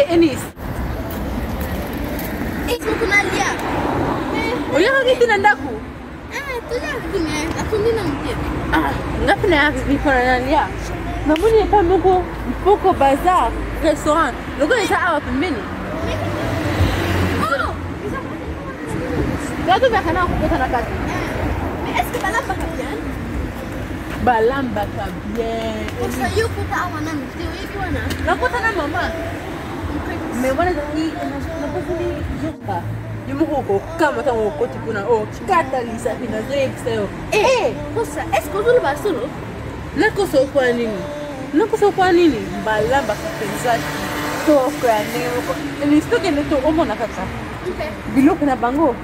Enis. Tunalia. Uliona kitu nandaku? Tunalia aku minum dia. Ngapi na niko nalia? Namuni pa mko bazar, restaurant. Loko ni saa hapa pembeni. Watu bakana kupata na kazi. Est-ce que balamba bien? Balamba bien. Sasa yuko tawa na mtio hivi wana. Nakuta na mama. Mais voilà, na pokuli joka. Yumuko kama tango koti kuna kata lisa hina zoe. Kosa, est-ce que vous le solo? Nakoso kwa nini? Nakoso kwa nini? Balamba kapenza. Toka nini? Ni stoke ndio omo na kaka. Biloko na bango.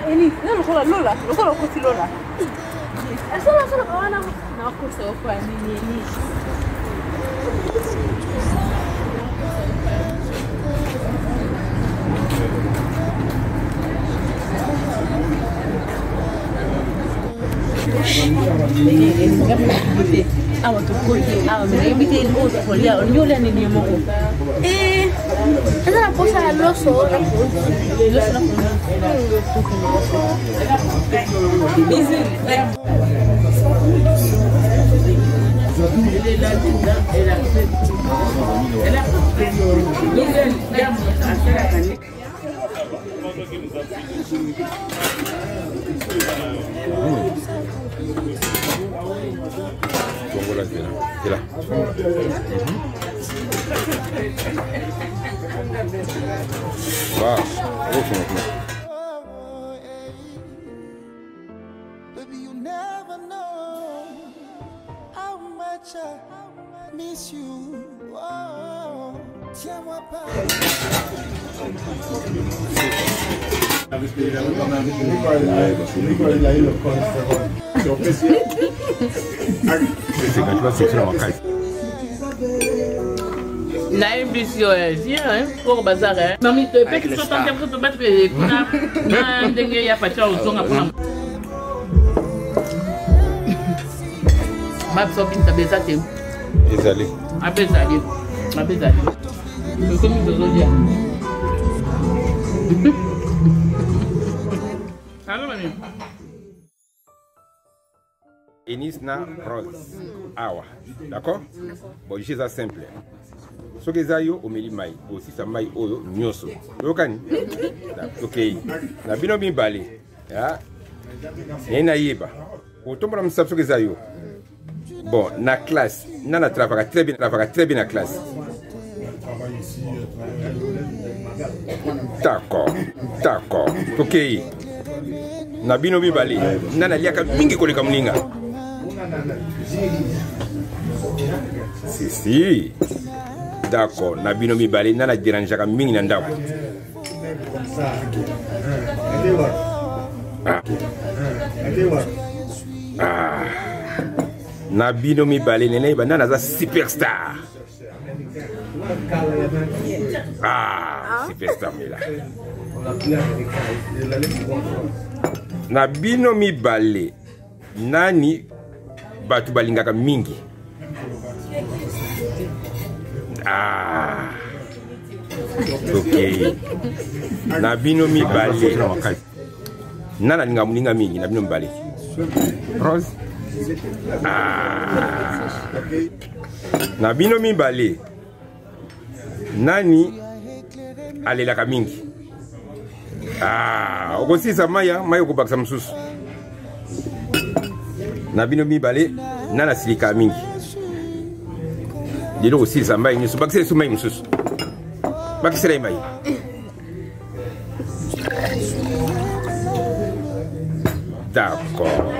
Eni, na lola, koti lola. Solo kawana nakoso kwa nini? Awa tukoje awa mimi ndio kulia onyola nini moko esa la posa al oso C'est là. Wow. Baby, you never know how much I miss you. Oh, tiens-moi pas. Na ambition pour bazar mami te pe que sont en train de battre na ndenge ya pacha uzonga kuna mabso binta bezate Ezali. Abezali comme dozo dia alors mami Enis na Rose. Awa. D'accord? Bon, je ça simple. Ce que ça yo omeli mai, aussi ça mai oyo nyoso. Yokani? OK. Na bino bin bali. Ya. Yena yeba. Otombra msapso que ça yo. Bon, na classe, nana travaille très bien na classe. D'accord. OK. Na bino bin bali. Nana liaka mingi koleka mlinga. Si. D'accord. Na bino mibale nana dérangeaka mingi na ndako. Na bino mibale nene ba nana za superstar. Superstar mila. Na bino mibale nani batu balingaka mingi. OK. Na bino mibale nana linga muninga mingi na bino mibale. Rose. Na bino mibale nani alelaka mingi. Okosisa maya okobakisa mususu. Na bino mibale nana silika mingi. Dilo osisa mai nyusu bakise su mai mususu. Bakisira mai. D'accord.